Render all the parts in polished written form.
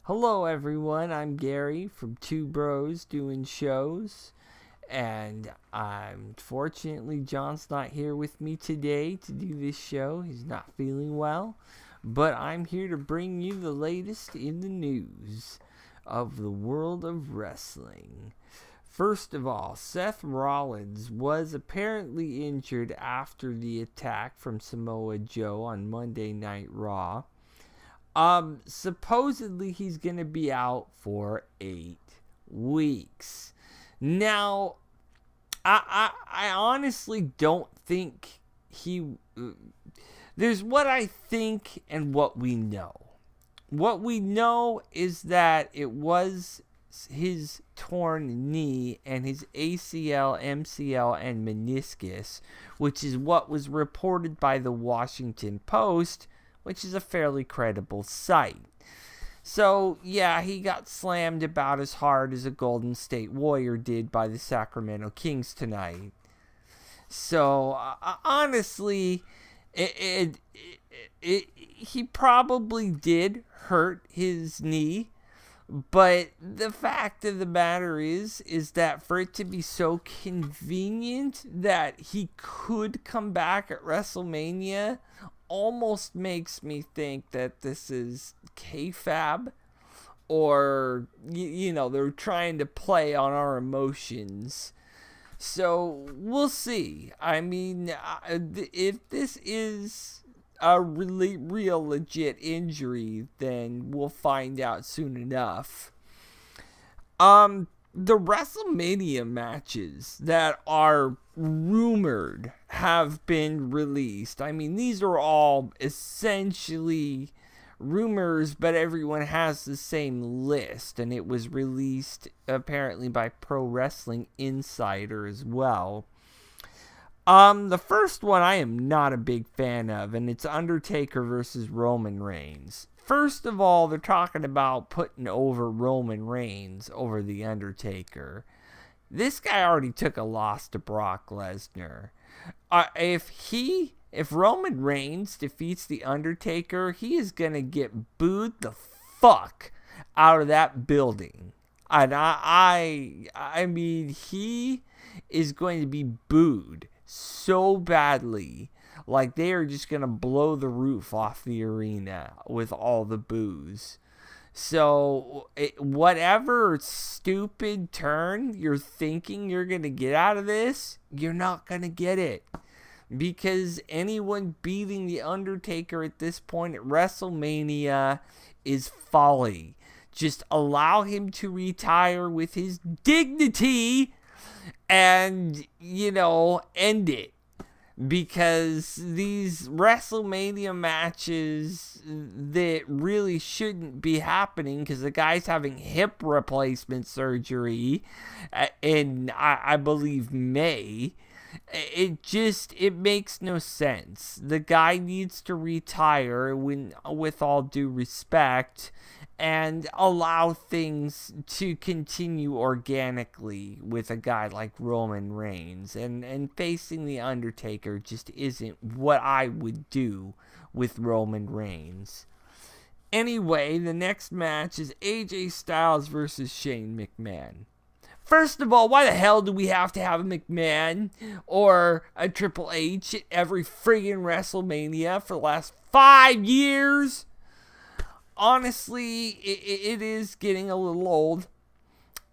Hello, everyone. I'm Gary from Two Bros Doing Shows. And unfortunately, John's not here with me today to do this show. He's not feeling well. But I'm here to bring you the latest in the news of the world of wrestling. First of all, Seth Rollins was apparently injured after the attack from Samoa Joe on Monday Night Raw. Supposedly he's going to be out for 8 weeks. Now, I honestly don't think there's what I think and what we know. What we know is that it was his torn knee and his ACL, MCL, and meniscus, which is what was reported by the Washington Post, which is a fairly credible site. So, yeah, he got slammed about as hard as a Golden State Warrior did by the Sacramento Kings tonight. So, honestly, he probably did hurt his knee. But the fact of the matter is that for it to be so convenient that he could come back at WrestleMania almost makes me think that this is kayfabe, or, they're trying to play on our emotions. So, we'll see. I mean, if this is a really real legit injury, then we'll find out soon enough. The WrestleMania matches that are rumored have been released. I mean, these are all essentially rumors, but everyone has the same list, and it was released apparently by Pro Wrestling Insider as well. The first one I am not a big fan of, and it's Undertaker versus Roman Reigns. First of all, they're talking about putting over Roman Reigns over The Undertaker. This guy already took a loss to Brock Lesnar. If Roman Reigns defeats The Undertaker, he is going to get booed the fuck out of that building. And I mean, he is going to be booed so badly, like they are just gonna blow the roof off the arena with all the boos. So whatever stupid turn you're thinking you're gonna get out of this, you're not gonna get it, because anyone beating The Undertaker at this point at WrestleMania is folly. Just allow him to retire with his dignity and, end it. Because these WrestleMania matches that really shouldn't be happening, because the guy's having hip replacement surgery in, I believe, May. It makes no sense. The guy needs to retire with all due respect, and allow things to continue organically with a guy like Roman Reigns. And facing The Undertaker just isn't what I would do with Roman Reigns. Anyway, the next match is AJ Styles versus Shane McMahon. First of all, why the hell do we have to have a McMahon or a Triple H at every friggin' WrestleMania for the last 5 years? Honestly, it is getting a little old,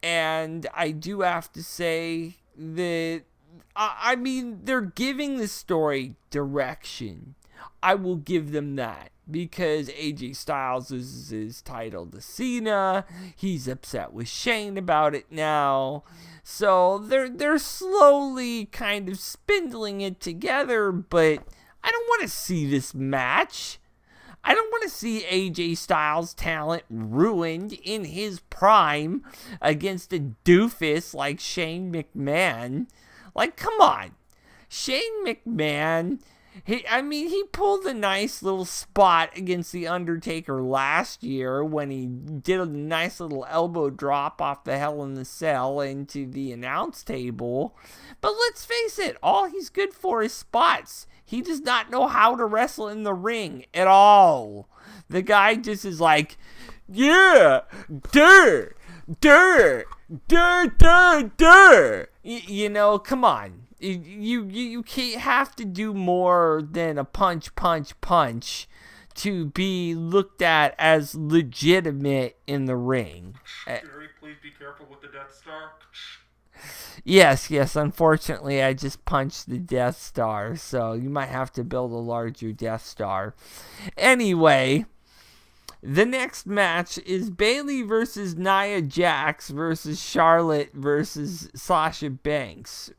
and I do have to say that, I mean, they're giving the story direction. I will give them that, because AJ Styles is his title to Cena. He's upset with Shane about it now. So they're slowly kind of spindling it together, but I don't want to see this match. I don't want to see AJ Styles' talent ruined in his prime against a doofus like Shane McMahon. Like, come on. Shane McMahon, he pulled a nice little spot against The Undertaker last year when he did a nice little elbow drop off the Hell in the Cell into the announce table. But let's face it, all he's good for is spots. He does not know how to wrestle in the ring at all. The guy just is like, Yeah, durr, durr, durr, durr, durr. You know, come on. You can't have to do more than a punch, punch, punch to be looked at as legitimate in the ring. Gary, please be careful with the Death Star. Yes, unfortunately I just punched the Death Star, so you might have to build a larger Death Star. Anyway, the next match is Bayley versus Nia Jax versus Charlotte versus Sasha Banks.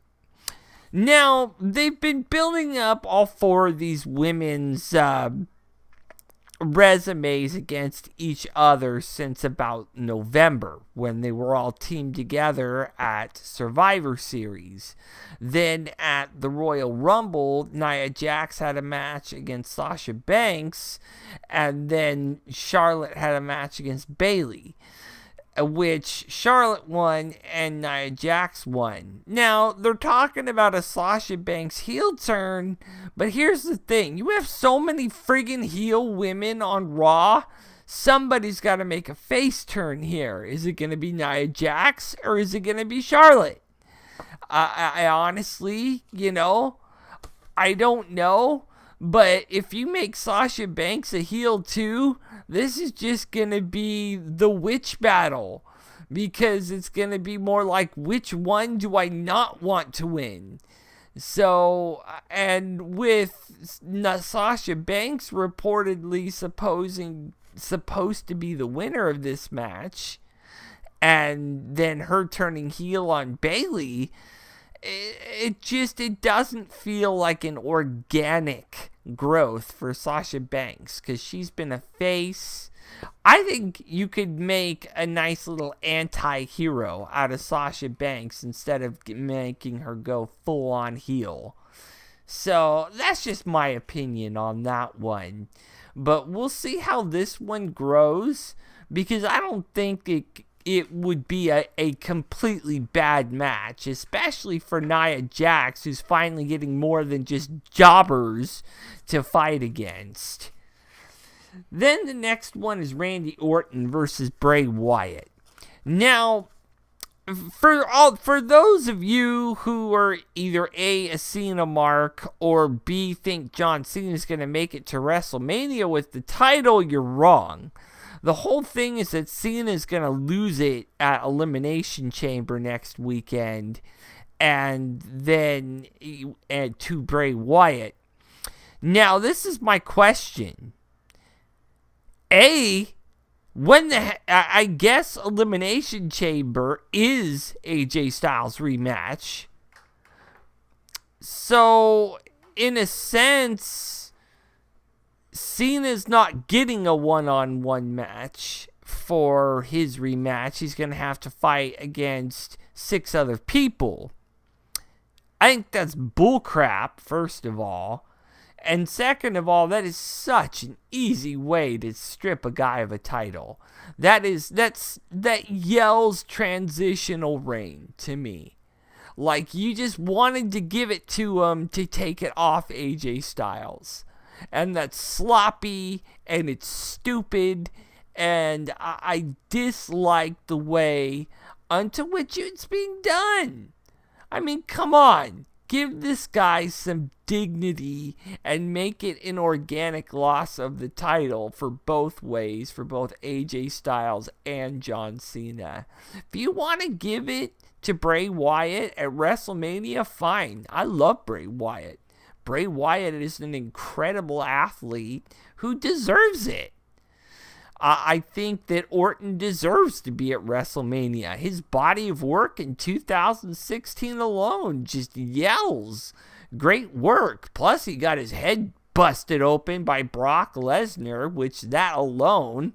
Now, they've been building up all four of these women's resumes against each other since about November, when they were all teamed together at Survivor Series. Then at the Royal Rumble, Nia Jax had a match against Sasha Banks, and then Charlotte had a match against Bayley, which Charlotte won and Nia Jax won. Now, they're talking about a Sasha Banks heel turn, but here's the thing. You have so many friggin' heel women on Raw, somebody's got to make a face turn here. Is it going to be Nia Jax or is it going to be Charlotte? I honestly, I don't know. But if you make Sasha Banks a heel too, this is just going to be the witch battle. Because it's going to be more like, which one do I not want to win? So, and with Sasha Banks reportedly supposed to be the winner of this match, and then her turning heel on Bayley, it doesn't feel like an organic growth for Sasha Banks, because she's been a face. I think you could make a nice little anti-hero out of Sasha Banks instead of making her go full-on heel. So that's just my opinion on that one. But we'll see how this one grows, because I don't think it would be a completely bad match, especially for Nia Jax, who's finally getting more than just jobbers to fight against. Then the next one is Randy Orton versus Bray Wyatt. Now, for those of you who are either a Cena mark or B think John Cena is going to make it to WrestleMania with the title, you're wrong. The whole thing is that Cena is going to lose it at Elimination Chamber next weekend, and then to Bray Wyatt. Now, this is my question. I guess Elimination Chamber is AJ Styles' rematch. So, in a sense, Cena's not getting a one-on-one match for his rematch. He's going to have to fight against 6 other people. I think that's bullcrap, first of all. And second of all, that is such an easy way to strip a guy of a title. That yells transitional reign to me. Like you just wanted to give it to him to take it off AJ Styles. And that's sloppy and it's stupid, and I dislike the way unto which it's being done. I mean, come on. Give this guy some dignity and make it an organic loss of the title for both ways, for both AJ Styles and John Cena. If you want to give it to Bray Wyatt at WrestleMania, fine. I love Bray Wyatt. Bray Wyatt is an incredible athlete who deserves it. I think that Orton deserves to be at WrestleMania. His body of work in 2016 alone just yells great work. Plus, he got his head busted open by Brock Lesnar, which that alone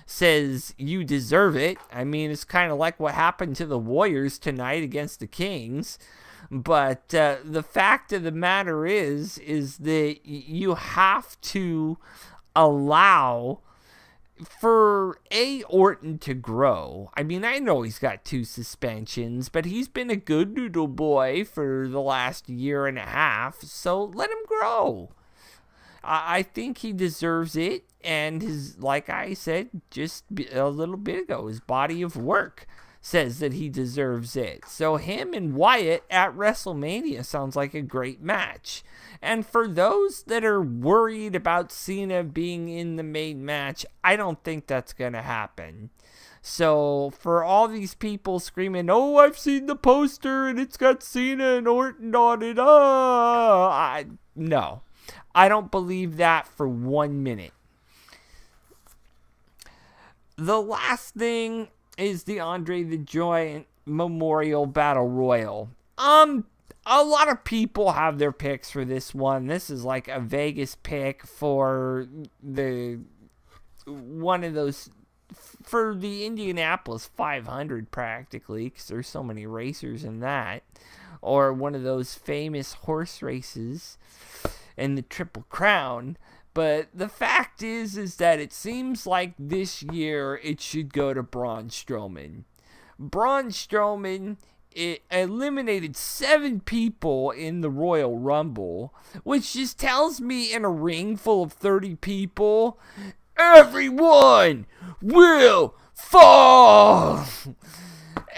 says you deserve it. I mean, it's kind of like what happened to the Warriors tonight against the Kings. But the fact of the matter is that you have to allow for Orton to grow. I mean, I know he's got 2 suspensions, but he's been a good noodle boy for the last year and a half, so let him grow. I think he deserves it, and his, like I said just a little bit ago, his body of work says that he deserves it. So him and Wyatt at WrestleMania sounds like a great match. And for those that are worried about Cena being in the main match, I don't think that's going to happen. So for all these people screaming, "Oh, I've seen the poster and it's got Cena and Orton on it," no. I don't believe that for 1 minute. The last thing is the Andre the Giant Memorial Battle Royal. A lot of people have their picks for this one. This is like a Vegas pick for the Indianapolis 500 practically, because there's so many racers in that, or one of those famous horse races in the Triple Crown. But the fact is that it seems like this year it should go to Braun Strowman. Braun Strowman eliminated 7 people in the Royal Rumble, which just tells me in a ring full of 30 people, everyone will fall.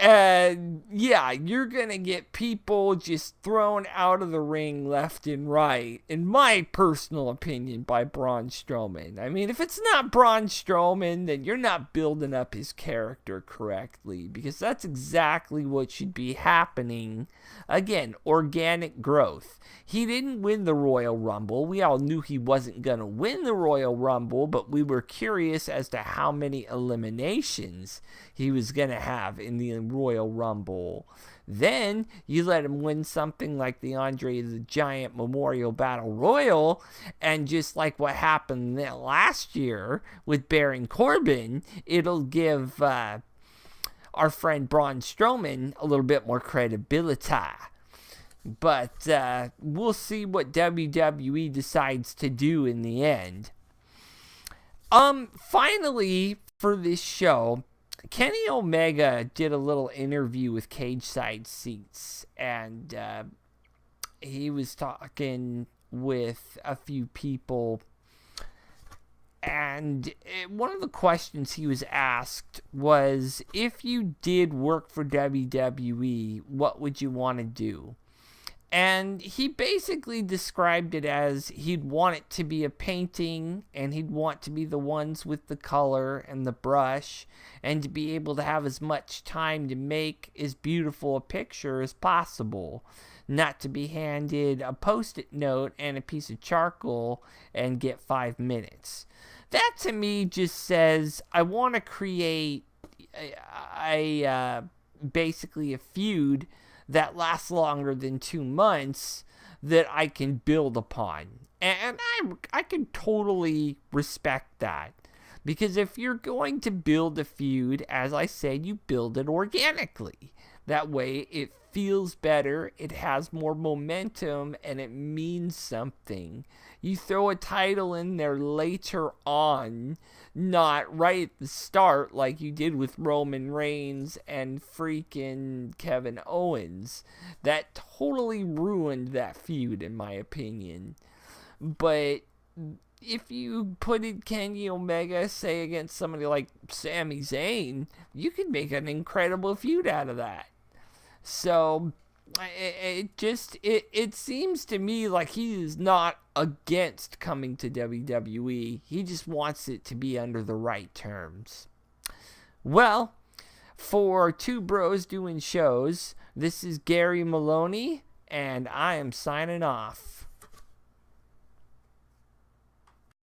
And yeah, you're going to get people just thrown out of the ring left and right, in my personal opinion, by Braun Strowman. I mean, if it's not Braun Strowman, then you're not building up his character correctly, because that's exactly what should be happening. Again, organic growth. He didn't win the Royal Rumble. We all knew he wasn't going to win the Royal Rumble, but we were curious as to how many eliminations he was going to have in the Royal Rumble. Then you let him win something like the Andre the Giant Memorial Battle Royal, and just like what happened last year with Baron Corbin, it'll give our friend Braun Strowman a little bit more credibility. But we'll see what WWE decides to do in the end. Finally, for this show, Kenny Omega did a little interview with Cage Side Seats, and he was talking with a few people, and one of the questions he was asked was, if you did work for WWE, what would you want to do? And he basically described it as he'd want it to be a painting, and he'd want to be the ones with the color and the brush, and to be able to have as much time to make as beautiful a picture as possible. Not to be handed a Post-it note and a piece of charcoal and get 5 minutes. That to me just says, I want to create basically a feud that lasts longer than 2 months that I can build upon. And I can totally respect that. Because if you're going to build a feud, as I said, you build it organically. That way it feels better, it has more momentum, and it means something. You throw a title in there later on, not right at the start like you did with Roman Reigns and freaking Kevin Owens. That totally ruined that feud, in my opinion. But if you put in Kenny Omega, say, against somebody like Sami Zayn, you could make an incredible feud out of that. So it seems to me like he is not against coming to WWE. He just wants it to be under the right terms. Well, for Two Bros Doing Shows, this is Gary Maloney, and I am signing off.